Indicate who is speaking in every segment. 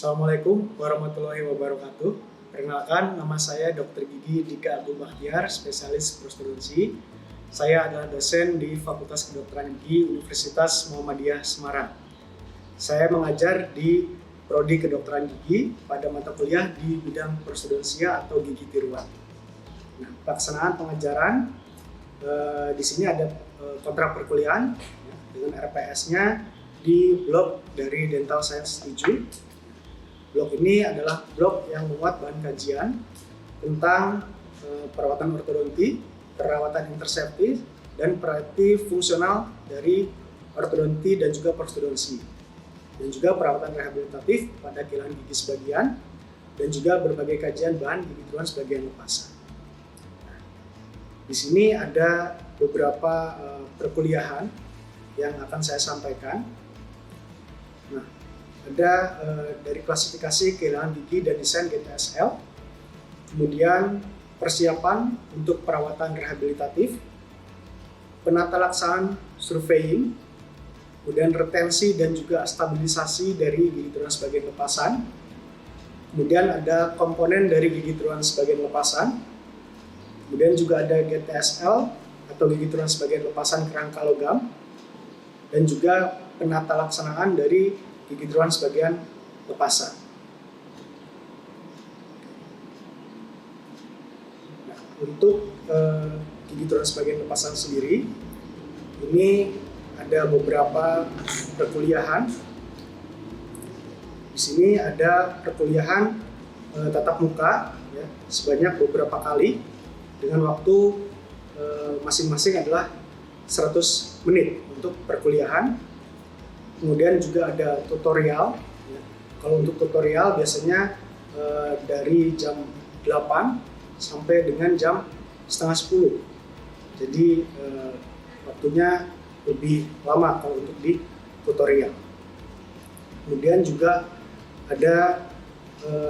Speaker 1: Assalamualaikum warahmatullahi wabarakatuh. Perkenalkan, nama saya Dr. Gigi Dika Abu Bakhtiar, spesialis prostodonsi. Saya adalah dosen di Fakultas Kedokteran Gigi Universitas Muhammadiyah Semarang. Saya mengajar di Prodi Kedokteran Gigi pada mata kuliah di bidang prostodonsia atau gigi tiruan. Nah, pelaksanaan pengajaran di sini ada kontrak perkuliahan dengan RPS-nya di blok dari Dental Science 7. Blok ini adalah blok yang memuat bahan kajian tentang perawatan ortodonti, perawatan interseptif, dan perawatan fungsional dari ortodonti dan juga prostodonsi, dan juga perawatan rehabilitatif pada kehilangan gigi sebagian, dan juga berbagai kajian bahan gigi tiruan sebagian lepasan. Di sini ada beberapa perkuliahan yang akan saya sampaikan. Nah, ada dari klasifikasi kehilangan gigi dan desain GTSL, kemudian persiapan untuk perawatan rehabilitatif, penata laksanaan surveying, kemudian retensi dan juga stabilisasi dari gigi tiruan sebagian lepasan, kemudian ada komponen dari gigi tiruan sebagian lepasan, kemudian juga ada GTSL atau gigi tiruan sebagian lepasan kerangka logam, dan juga penata laksanaan dari gigi tiruan sebagian lepasan. Nah, untuk gigi tiruan sebagian lepasan sendiri, ini ada beberapa perkuliahan. Di sini ada perkuliahan tatap muka ya, sebanyak beberapa kali dengan waktu masing-masing adalah 100 menit untuk perkuliahan. Kemudian juga ada tutorial. Kalau untuk tutorial biasanya dari jam 8 sampai dengan jam setengah 10. Jadi waktunya lebih lama kalau untuk di tutorial. Kemudian juga ada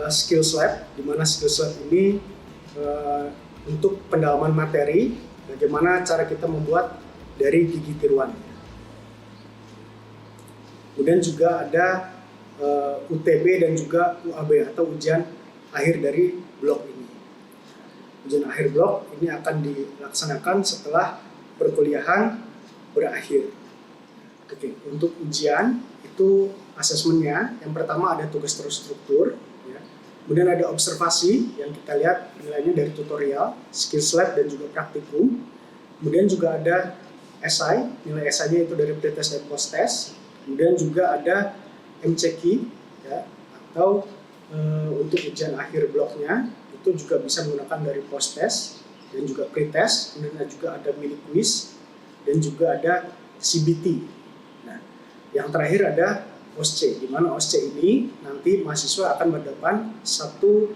Speaker 1: skills lab, di mana skills lab ini untuk pendalaman materi, bagaimana cara kita membuat dari gigi tiruan. Kemudian juga ada UTB dan juga UAB atau ujian akhir dari blok ini. Ujian akhir blok ini akan dilaksanakan setelah perkuliahan berakhir. Oke, untuk ujian itu asesmennya yang pertama ada tugas terstruktur, ya. Kemudian ada observasi yang kita lihat nilainya dari tutorial, skills lab dan juga praktikum. Kemudian juga ada esai, nilai esainya itu dari pretest dan post test. Kemudian juga ada MCQ ya, atau untuk ujian akhir bloknya itu juga bisa menggunakan dari post test dan juga pre-test. Kemudian juga ada mini quiz dan juga ada CBT. Nah, yang terakhir ada OSCE, di mana OSCE ini nanti mahasiswa akan berhadapan satu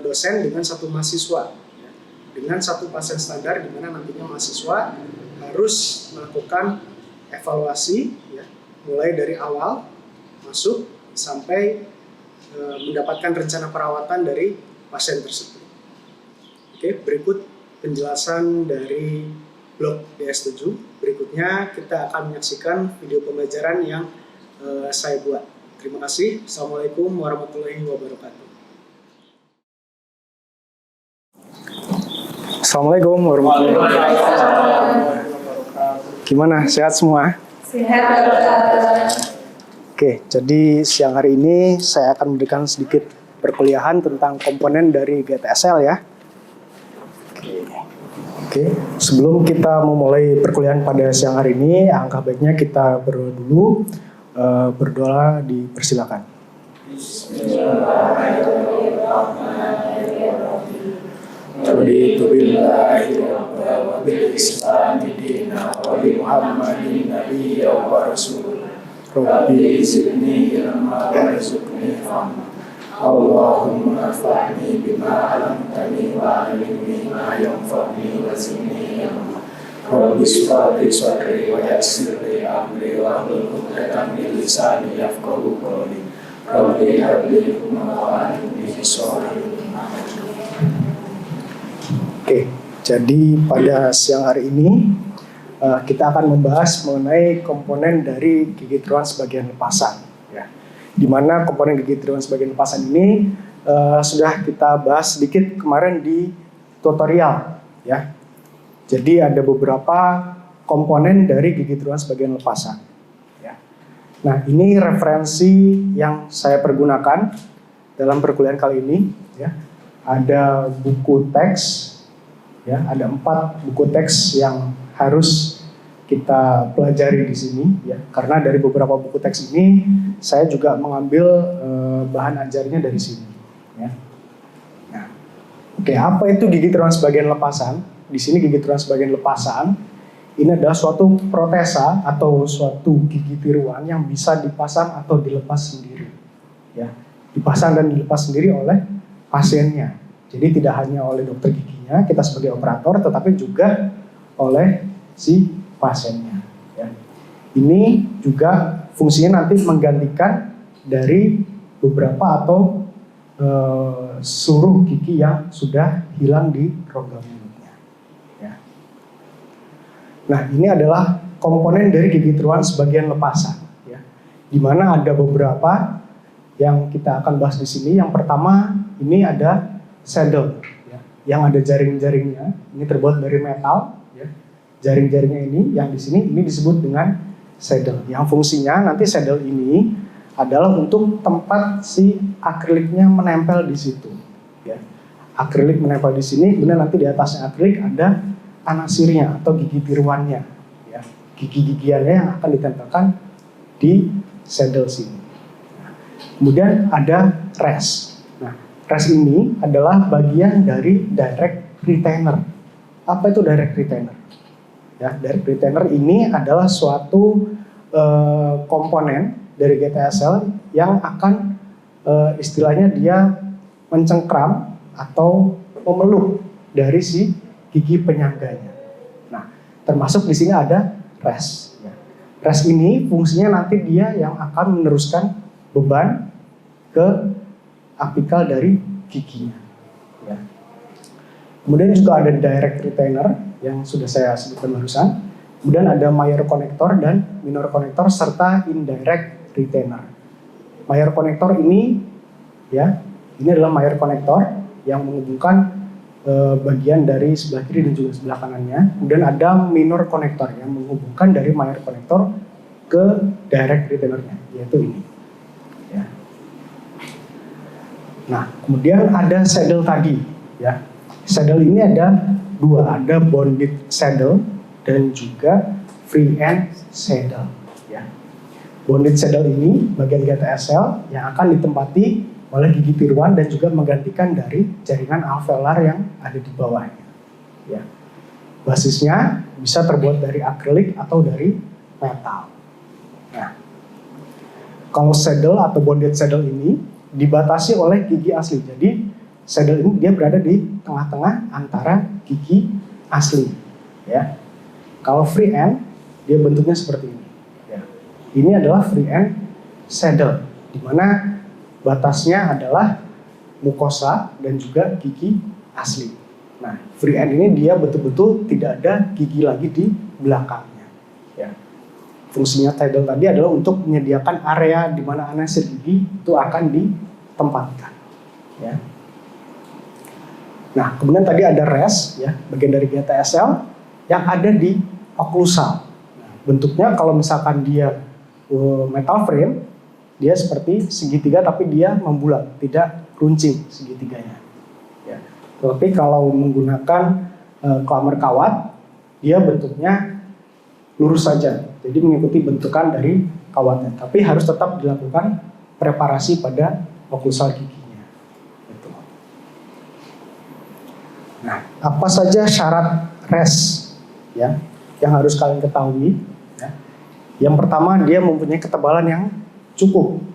Speaker 1: dosen dengan satu mahasiswa ya, dengan satu pasien standar, di mana nantinya mahasiswa harus melakukan evaluasi ya, mulai dari awal masuk sampai mendapatkan rencana perawatan dari pasien tersebut. Oke, berikut penjelasan dari blok DS7. Berikutnya kita akan menyaksikan video pembelajaran yang saya buat. Terima kasih. Assalamualaikum warahmatullahi wabarakatuh. Assalamualaikum warahmatullahi wabarakatuh. Gimana? Sehat semua? Oke, jadi siang hari ini saya akan memberikan sedikit perkuliahan tentang komponen dari GTSL ya. Oke, sebelum kita memulai perkuliahan pada siang hari ini, alangkah baiknya kita berdoa dulu. Berdoa dipersilakan. Raditu billahi wa bil islami dina wa bi Muhammadin nabiyya wa rasul. Rabbi zidni ilma warzuqni fahma. Allahumma anfa'ni bima 'allamtani wa 'allimni ma yanfa'uni wa zidni ilma. Rabbi shrah li sadri wa yassir li amri wa hlul 'uqdatam min lisani yafqahu qawli. Rabbi hab li hukman wa 'allimni bis-shalihin. Oke, jadi pada siang hari ini kita akan membahas mengenai komponen dari gigi tiruan sebagian lepasan. Ya. di mana komponen gigi tiruan sebagian lepasan ini sudah kita bahas sedikit kemarin di tutorial ya. Jadi ada beberapa komponen dari gigi tiruan sebagian lepasan ya. Nah, ini referensi yang saya pergunakan dalam perkuliahan kali ini ya. Ada buku teks ya, ada 4 buku teks yang harus kita pelajari di sini ya, karena dari beberapa buku teks ini saya juga mengambil bahan ajarnya dari sini ya. Nah, oke, apa itu gigi tiruan sebagian lepasan? Di sini gigi tiruan sebagian lepasan ini adalah suatu protesa atau suatu gigi tiruan yang bisa dipasang atau dilepas sendiri ya, dipasang dan dilepas sendiri oleh pasiennya. Jadi tidak hanya oleh dokter giginya, kita sebagai operator, tetapi juga oleh si pasiennya ya. Ini juga fungsinya nanti menggantikan dari beberapa atau seluruh gigi yang sudah hilang di rongga mulutnya ya. Nah, ini adalah komponen dari gigi tiruan sebagian lepasan ya, di mana ada beberapa yang kita akan bahas di sini. Yang pertama ini ada saddle ya, yang ada jaring-jaringnya. Ini terbuat dari metal. Jaring-jaringnya ini yang di sini ini disebut dengan saddle. Yang fungsinya nanti saddle ini adalah untuk tempat si akriliknya menempel di situ. Ya. Akrilik menempel di sini, kemudian nanti di atasnya akrilik ada anasirnya atau gigi tiruannya. Ya. Gigi-gigiannya yang akan ditempelkan di saddle sini. Kemudian ada rest. Nah, rest ini adalah bagian dari direct retainer. Apa itu direct retainer? Ya, direct retainer ini adalah suatu komponen dari GTSL yang akan istilahnya dia mencengkram atau memeluk dari si gigi penyangganya. Nah, termasuk di sini ada rest. Ya. Rest ini fungsinya nanti dia yang akan meneruskan beban ke apikal dari giginya. Ya. Kemudian juga ada direct retainer yang sudah saya sebutkan barusan. Kemudian ada major connector dan minor connector serta indirect retainer. Major connector ini ya, ini adalah major connector yang menghubungkan bagian dari sebelah kiri dan juga sebelah kanannya. Kemudian ada minor connector yang menghubungkan dari major connector ke direct retainernya, yaitu ini. Ya. Nah, kemudian ada saddle tadi ya. Saddle ini ada 2, ada bonded saddle dan juga free end saddle ya. Bonded saddle ini bagian GTSL yang akan ditempati oleh gigi tiruan dan juga menggantikan dari jaringan alveolar yang ada di bawahnya ya. Basisnya bisa terbuat dari akrilik atau dari metal. Nah, kalau saddle atau bonded saddle ini dibatasi oleh gigi asli. Jadi saddle ini dia berada di tengah-tengah antara gigi asli ya. Kalau free end dia bentuknya seperti ini ya. Ini adalah free end saddle di mana batasnya adalah mukosa dan juga gigi asli. Nah, free end ini dia betul-betul tidak ada gigi lagi di belakangnya ya. Fungsinya saddle tadi adalah untuk menyediakan area di mana anasir gigi itu akan ditempatkan ya. Nah, kemudian tadi ada rest ya, bagian dari GTSL yang ada di oklusal. Nah, bentuknya kalau misalkan dia metal frame, dia seperti segitiga tapi dia membulat, tidak runcing segitiganya. Ya. Tapi kalau menggunakan clamor kawat, dia bentuknya lurus saja. Jadi mengikuti bentukan dari kawatnya. Tapi harus tetap dilakukan preparasi pada oklusal gigi. Nah, apa saja syarat rest ya yang harus kalian ketahui ya. Yang pertama, dia mempunyai ketebalan yang cukup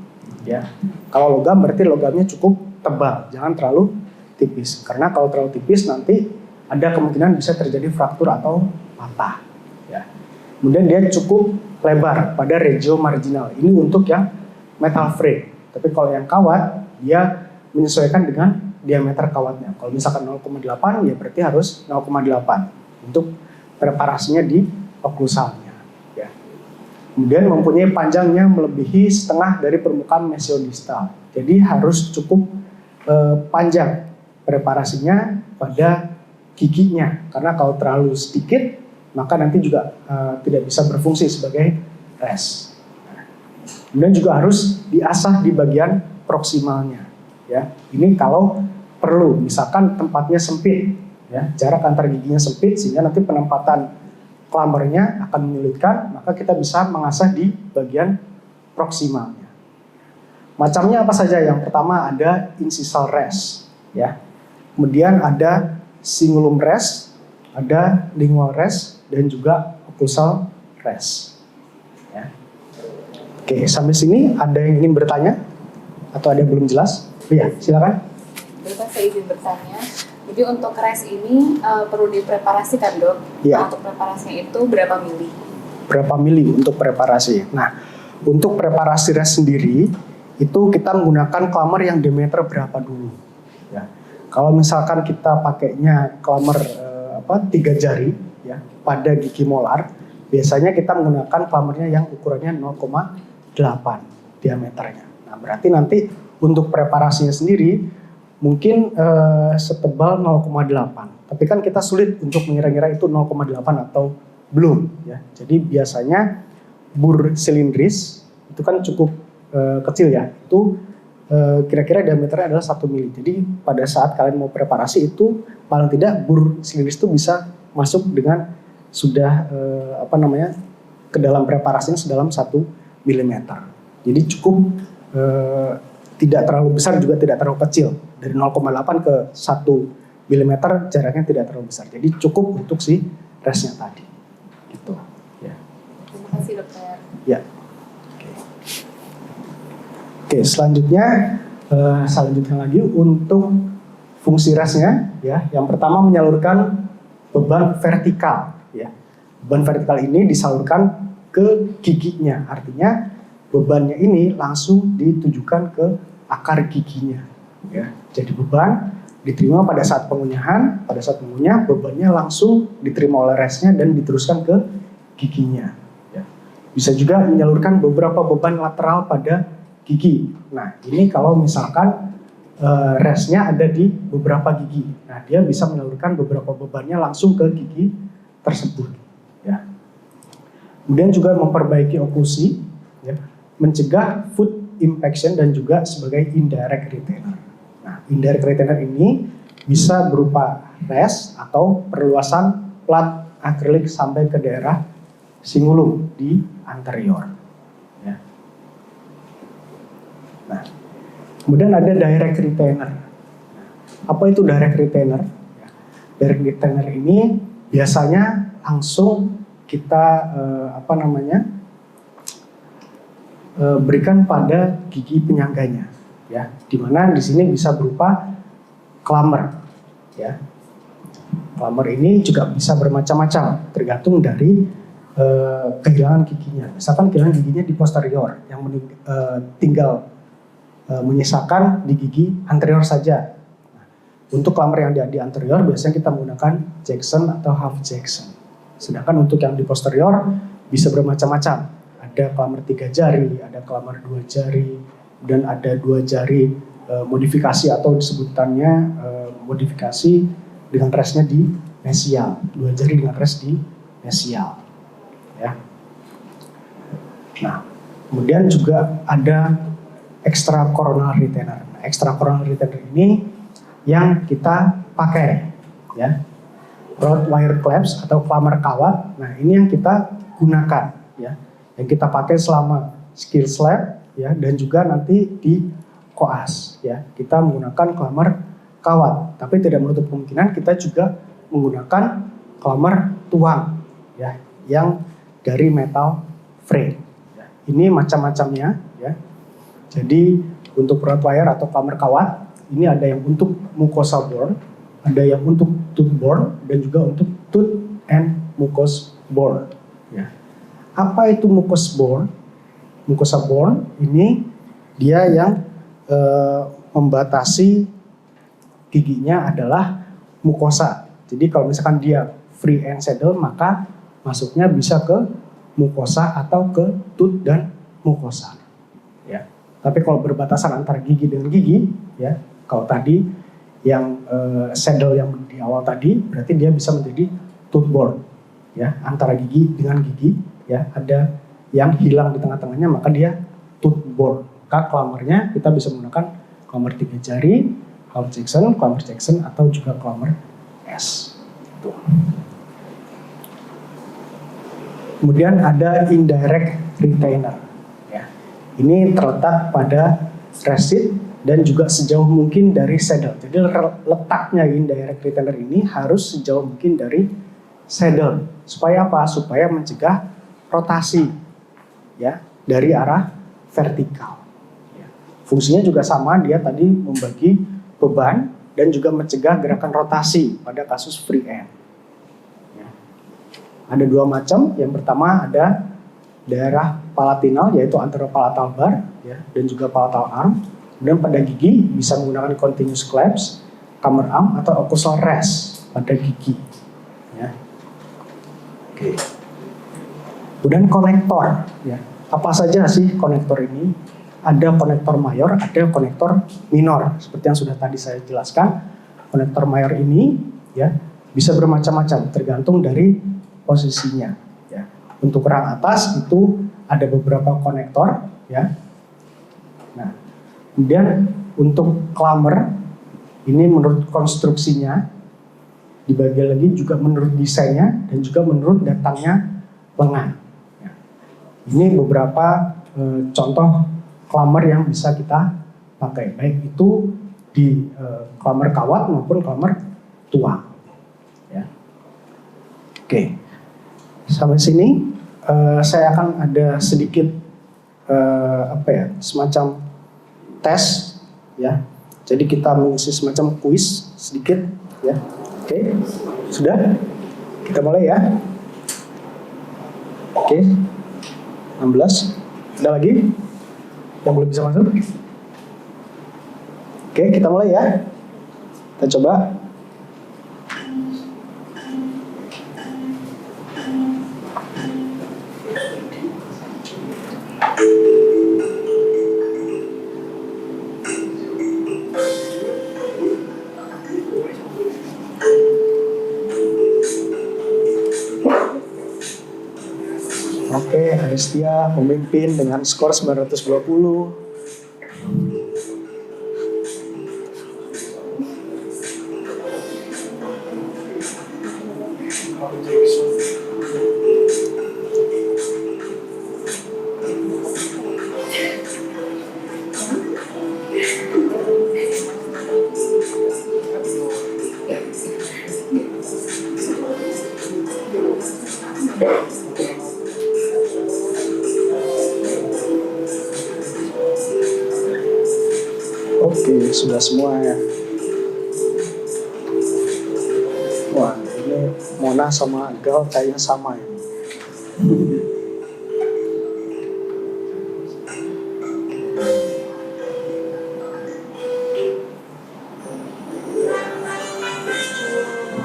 Speaker 1: ya. Kalau logam berarti logamnya cukup tebal, jangan terlalu tipis. Karena kalau terlalu tipis nanti ada kemungkinan bisa terjadi fraktur atau patah ya. Kemudian dia cukup lebar pada regio marginal. Ini untuk yang metal frame. Tapi kalau yang kawat dia menyesuaikan dengan diameter kawatnya. Kalau misalkan 0,8 ya berarti harus 0,8 untuk preparasinya di oklusalnya ya. Kemudian mempunyai panjangnya melebihi setengah dari permukaan mesiodistal. Jadi harus cukup panjang preparasinya pada giginya, karena kalau terlalu sedikit maka nanti juga tidak bisa berfungsi sebagai res. Kemudian juga harus diasah di bagian proksimalnya. Ya, ini kalau perlu, misalkan tempatnya sempit, ya, jarak antar giginya sempit sehingga nanti penempatan klamernya akan menyulitkan, maka kita bisa mengasah di bagian proksimalnya. Macamnya apa saja? Yang pertama ada incisal res, ya. Kemudian ada cingulum res, ada lingual res, dan juga occlusal res. Ya. Oke, sampai sini ada yang ingin bertanya atau ada yang belum jelas? Iya, silakan.
Speaker 2: Bapak, saya izin bertanya. Jadi untuk res ini perlu dipreparasikan, Dok?
Speaker 1: Ya.
Speaker 2: Nah, untuk preparasinya itu berapa mili?
Speaker 1: Berapa mili untuk preparasi? Nah, untuk preparasi res sendiri itu kita menggunakan klamer yang diameter berapa dulu? Ya. Kalau misalkan kita pakainya klamer 3 jari, ya, pada gigi molar, biasanya kita menggunakan klamernya yang ukurannya 0,8 diameternya. Nah, berarti nanti untuk preparasinya sendiri mungkin setebal 0,8. Tapi kan kita sulit untuk mengira-ngira itu 0,8 atau belum, ya. Jadi biasanya bur silindris itu kan cukup kecil, ya. Itu kira-kira diameternya adalah 1 mili. Jadi pada saat kalian mau preparasi itu paling tidak bur silindris itu bisa masuk dengan sudah ke dalam preparasinya sedalam 1 mm. Jadi cukup tidak terlalu besar juga tidak terlalu kecil. Dari 0,8 ke 1 mm jaraknya tidak terlalu besar. Jadi cukup untuk si resnya tadi. Gitu. Ya.
Speaker 2: Terima kasih, Dokter.
Speaker 1: Ya. Oke, selanjutnya lagi untuk fungsi resnya, ya. Yang pertama menyalurkan beban vertikal, ya. Beban vertikal ini disalurkan ke giginya, artinya bebannya ini langsung ditujukan ke akar giginya, ya. Jadi beban diterima pada saat pengunyahan, pada saat mengunyah bebannya langsung diterima oleh resnya dan diteruskan ke giginya, ya. Bisa juga menyalurkan beberapa beban lateral pada gigi. Nah, ini kalau misalkan resnya ada di beberapa gigi, nah dia bisa menyalurkan beberapa bebannya langsung ke gigi tersebut, ya. Kemudian juga memperbaiki oklusi, ya, mencegah food impaction dan juga sebagai indirect retainer. Nah, indirect retainer ini bisa berupa res atau perluasan plat akrilik sampai ke daerah cingulum di anterior. Ya. Nah, kemudian ada direct retainer. Apa itu direct retainer? Direct retainer ini biasanya langsung kita berikan pada gigi penyangganya, ya. Dimana di sini bisa berupa klamer, ya. Klamer ini juga bisa bermacam-macam, tergantung dari kehilangan giginya. Misalkan kehilangan giginya di posterior, yang tinggal menyisakan di gigi anterior saja. Nah, untuk klamer yang di anterior biasanya kita menggunakan Jackson atau half Jackson. Sedangkan untuk yang di posterior bisa bermacam-macam. Ada klamer 3 jari, ada klamer 2 jari, dan ada 2 jari modifikasi atau disebutannya modifikasi dengan resnya di mesial. 2 jari dengan res di mesial. Ya. Nah, kemudian juga ada extracoronal retainer. Nah, extracoronal retainer ini yang kita pakai, ya. Rod wire clamps atau klamer kawat. Nah, ini yang kita gunakan, ya. Yang kita pakai selama skill slab, ya, dan juga nanti di koas, ya. Kita menggunakan klamer kawat, tapi tidak menutup kemungkinan kita juga menggunakan klamer tuang, ya, yang dari metal frame. Ya. Ini macam-macamnya, ya. Jadi untuk rod wire atau klamer kawat, ini ada yang untuk mucosa bone, ada yang untuk tooth bone, dan juga untuk tooth and mucous bone. Ya. Apa itu mucous bone? Mucosa bone ini dia yang membatasi giginya adalah mukosa. Jadi kalau misalkan dia free and saddle, maka masuknya bisa ke mukosa atau ke tooth dan mukosa. Ya. Tapi kalau berbatasan antara gigi dengan gigi, ya, kalau tadi yang saddle yang di awal tadi, berarti dia bisa menjadi toothborne, ya, antara gigi dengan gigi, ya, ada yang hilang di tengah-tengahnya, maka dia toothborne. Maka clambernya kita bisa menggunakan clamber 3 jari, clamber Jackson, atau juga clamber S. Tuh. Kemudian ada indirect retainer. Ya. Ini terletak pada recit dan juga sejauh mungkin dari saddle. Jadi letaknya indirect retainer ini harus sejauh mungkin dari saddle. Supaya apa? Supaya mencegah rotasi, ya, dari arah vertikal. Ya. Fungsinya juga sama, dia tadi membagi beban dan juga mencegah gerakan rotasi pada kasus free end. Ya. Ada dua macam. Yang pertama ada daerah palatinal, yaitu anteropalatal bar, ya, dan juga palatal arm. Kemudian pada gigi bisa menggunakan continuous clamps, camber arm, atau occlusal rest pada gigi. Ya. Oke. Kemudian konektor. Ya. Apa saja sih konektor ini? Ada konektor mayor, ada konektor minor. Seperti yang sudah tadi saya jelaskan, konektor mayor ini, ya, bisa bermacam-macam tergantung dari posisinya. Ya. Untuk rang atas itu ada beberapa konektor, ya. Nah, kemudian untuk clamber ini menurut konstruksinya dibagi lagi juga menurut desainnya dan juga menurut datangnya lengan. Ya. Ini beberapa contoh clamber yang bisa kita pakai, baik itu di clamber kawat maupun clamber tuang. Ya. Oke, sampai sini saya akan ada sedikit semacam tes, ya. Jadi kita mengisi semacam kuis sedikit, ya. Oke, sudah? Kita mulai ya. Oke, 16. Ada lagi yang belum bisa masuk? Oke, kita mulai ya. Kita coba. Oke, Aristia memimpin dengan skor 920. Oke, sudah semua ya. Wah, ini Mona sama Gal kayaknya sama ya.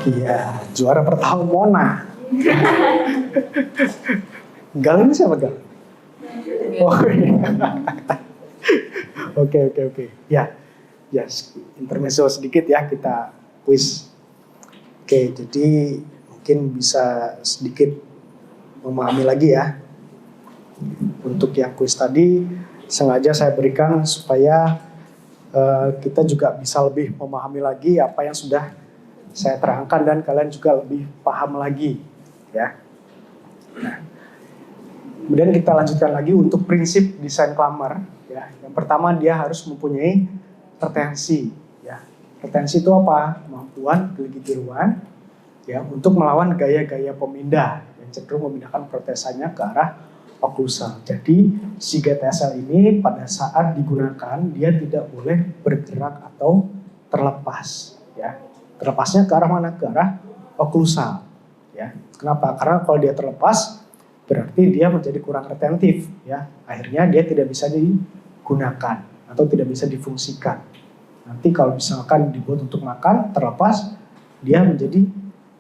Speaker 1: Iya, juara pertama Mona. Gal ini siapa Gal? Oh, Oke. Ya, intermezzo sedikit ya, kita quiz. Oke, jadi mungkin bisa sedikit memahami lagi ya. Untuk yang quiz tadi sengaja saya berikan supaya kita juga bisa lebih memahami lagi apa yang sudah saya terangkan dan kalian juga lebih paham lagi, ya. Nah, kemudian kita lanjutkan lagi untuk prinsip desain clamber. Ya, yang pertama dia harus mempunyai retensi. Ya, retensi itu apa? Kemampuan gigi tiruan, ya, untuk melawan gaya-gaya pemindah yang cenderung memindahkan protesanya ke arah oklusal. Jadi si GTSL ini pada saat digunakan dia tidak boleh bergerak atau terlepas. Ya, terlepasnya ke arah mana? Ke arah oklusal. Ya, kenapa? Karena kalau dia terlepas berarti dia menjadi kurang retentif, ya. Akhirnya dia tidak bisa digunakan atau tidak bisa difungsikan. Nanti kalau misalkan dibuat untuk makan terlepas, dia menjadi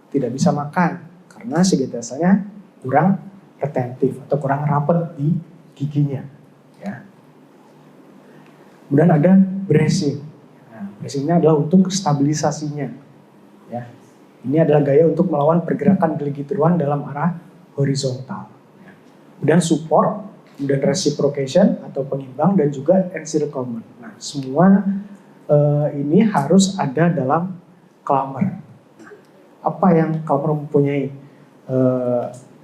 Speaker 1: tidak bisa makan karena si GTSL-nya kurang retentif atau kurang rapat di giginya. Ya. Kemudian ada bracing. Nah, bracing ini adalah untuk stabilisasinya. Ya. Ini adalah gaya untuk melawan pergerakan gigi tiruan dalam arah horizontal. Ya. Kemudian support, kemudian reciprocation atau pengimbang, dan juga encirclement. Nah, semua ini harus ada dalam climber. Nah, apa yang climber mempunyai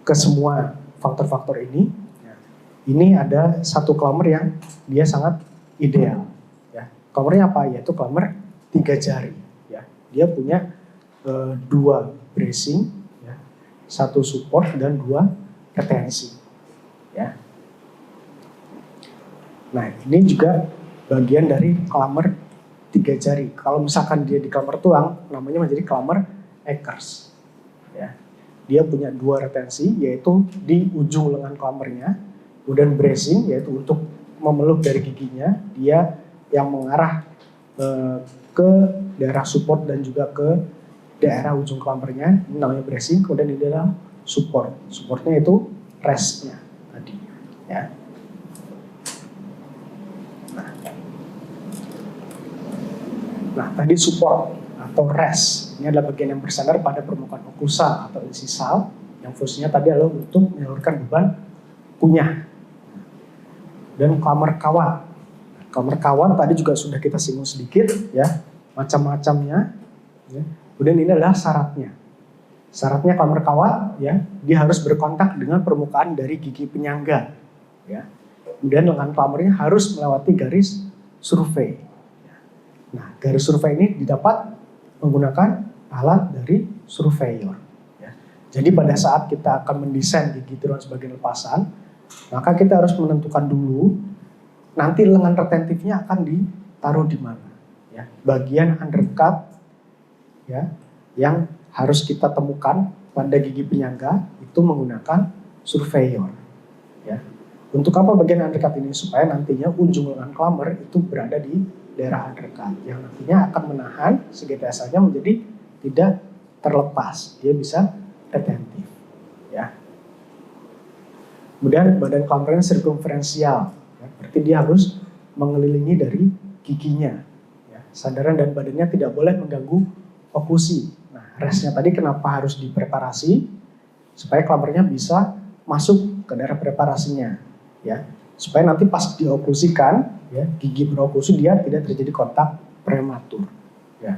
Speaker 1: ke semua faktor-faktor ini? Ini ada satu climber yang dia sangat ideal. Ya. Climbernya apa? Yaitu climber 3 jari. Ya. Dia punya 2 bracing, ya, 1 support dan 2 retensi. Ya. Nah, ini juga bagian dari climber 3 jari. Kalau misalkan dia di climber tulang, namanya menjadi climber Akers. Ya. Dia punya 2 retensi, yaitu di ujung lengan climbernya, kemudian bracing, yaitu untuk memeluk dari giginya, dia yang mengarah ke daerah support dan juga ke daerah ujung climbernya, ini namanya bracing. Kemudian ini adalah support. Supportnya itu restnya tadi. Ya. Nah, tadi support atau rest ini adalah bagian yang bersandar pada permukaan oklusal atau insisal yang fungsinya tadi adalah untuk menyalurkan beban kunyah. Dan climber kawat. Climber kawat tadi juga sudah kita singgung sedikit, ya, macam-macamnya. Ya. Kemudian ini adalah syaratnya. Syaratnya climber kawat, ya, dia harus berkontak dengan permukaan dari gigi penyangga. Ya. Kemudian lengan climbernya harus melewati garis survei. Nah, garis survei ini didapat menggunakan alat dari surveyor. Ya. Jadi pada saat kita akan mendesain gigi tiruan sebagai lepasan, maka kita harus menentukan dulu nanti lengan retentifnya akan ditaruh di mana. Ya. Bagian undercut, ya, yang harus kita temukan pada gigi penyangga itu menggunakan surveyor. Ya. Untuk apa bagian undercut ini? Supaya nantinya ujung lengan climber itu berada di daerah undercut yang nantinya akan menahan GTSA-nya menjadi tidak terlepas, dia bisa retentif. Ya. Kemudian badan climbernya sirkumferensial, ya, berarti dia harus mengelilingi dari giginya. Ya. Sandaran dan badannya tidak boleh mengganggu oklusi. Nah, restnya tadi kenapa harus dipreparasi? Supaya climbernya bisa masuk ke daerah preparasinya. Ya. Supaya nanti pas dioklusikan, ya, gigi beroklusi dia tidak terjadi kontak prematur. Ya.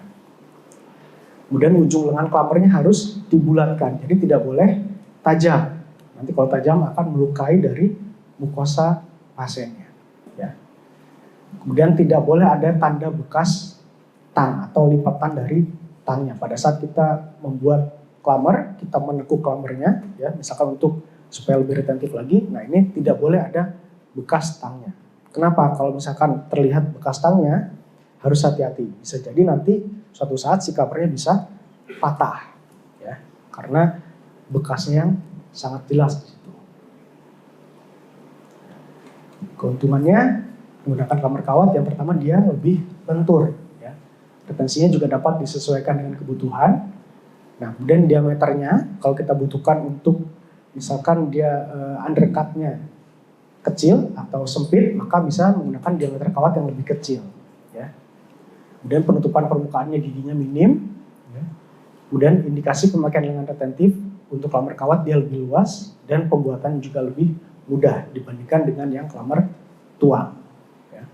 Speaker 1: Kemudian ujung lengan climbernya harus dibulatkan, jadi tidak boleh tajam. Nanti kalau tajam akan melukai dari mukosa pasiennya. Ya. Kemudian tidak boleh ada tanda bekas tang atau lipatan dari tangnya. Pada saat kita membuat climber, kita menekuk climbernya, ya, misalkan untuk supaya lebih retentif lagi. Nah, ini tidak boleh ada bekas tangnya. Kenapa? Kalau misalkan terlihat bekas tangnya, harus hati-hati. Bisa jadi nanti suatu saat si covernya bisa patah, ya, karena bekasnya yang sangat jelas di situ. Keuntungannya menggunakan climber kawat, yang pertama dia lebih lentur, ya. Retensinya juga dapat disesuaikan dengan kebutuhan. Nah, kemudian diameternya kalau kita butuhkan untuk misalkan dia undercutnya kecil atau sempit, maka bisa menggunakan diameter kawat yang lebih kecil. Ya. Kemudian penutupan permukaannya giginya minim. Ya. Kemudian indikasi pemakaian lengan retentif untuk climber kawat dia lebih luas dan pembuatan juga lebih mudah dibandingkan dengan yang climber tuang. Ya.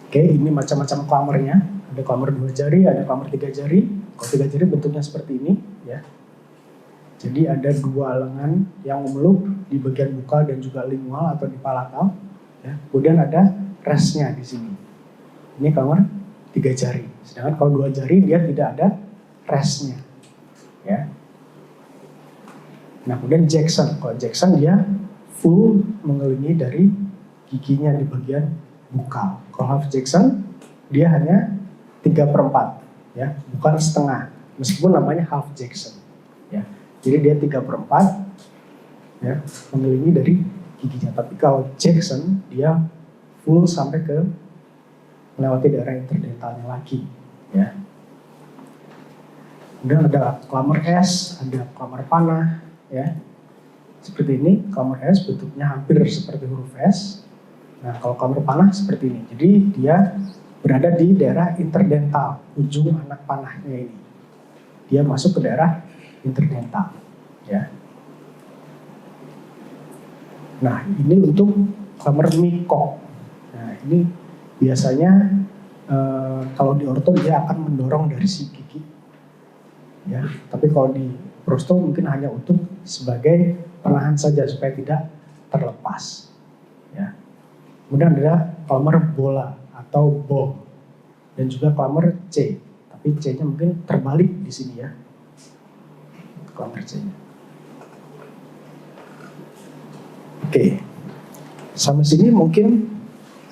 Speaker 1: Oke, ini macam-macam climbernya. Ada climber 2 jari, ada climber 3 jari. Kalau 3 jari bentuknya seperti ini, ya. Jadi ada 2 lengan yang memeluk di bagian buccal dan juga lingual atau di palatal. Ya. Kemudian ada restnya di sini. Ini climber 3 jari. Sedangkan kalau 2 jari dia tidak ada restnya. Ya. Nah, kemudian Jackson. Kalau Jackson dia full mengelilingi dari giginya di bagian buccal. Kalau half Jackson dia hanya 3/4, ya, bukan setengah. Meskipun namanya half Jackson. Ya. Jadi dia 3/4, ya, mengelilingi dari giginya. Tapi kalau Jackson dia full sampai ke melewati daerah interdentalnya lagi. Ya. Kemudian ada klammer S, ada klammer panah, ya. Seperti ini, klammer S bentuknya hampir seperti huruf S. Nah, kalau klammer panah seperti ini. Jadi dia berada di daerah interdental, ujung anak panahnya ini. Dia masuk ke daerah interdental, ya. Nah, ini untuk klammer mikok. Nah, ini biasanya kalau di orto dia akan mendorong dari si gigi, ya. Tapi kalau di prosto mungkin hanya untuk sebagai penahan saja supaya tidak terlepas, ya. Kemudian ada klammer bola atau ball dan juga klammer C. Tapi C-nya mungkin terbalik di sini, ya. Klammer C-nya. Oke. Sampai sini mungkin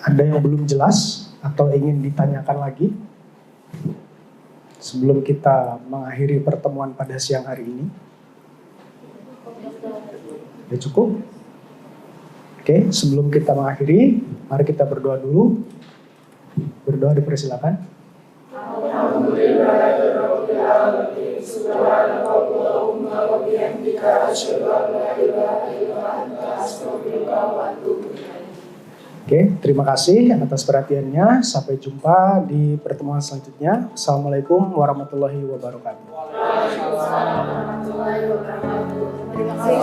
Speaker 1: ada yang belum jelas atau ingin ditanyakan lagi sebelum kita mengakhiri pertemuan pada siang hari ini. Sudah cukup? Oke, sebelum kita mengakhiri, mari kita berdoa dulu. Berdoa dipersilakan. Oke, terima kasih atas perhatiannya. Sampai jumpa di pertemuan selanjutnya. Assalamualaikum warahmatullahi wabarakatuh.
Speaker 2: Terima kasih.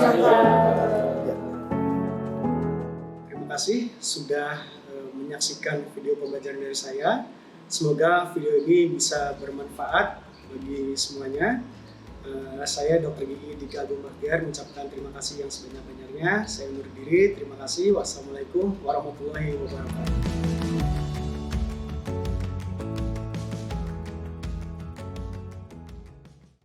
Speaker 1: Terima kasih sudah menyaksikan video pembelajaran dari saya. Semoga video ini bisa bermanfaat bagi semuanya. Saya Dr. Gigi Dika Agung Bahtiar mengucapkan terima kasih yang sebanyak-banyaknya. Saya undur diri. Terima kasih. Wassalamualaikum warahmatullahi wabarakatuh.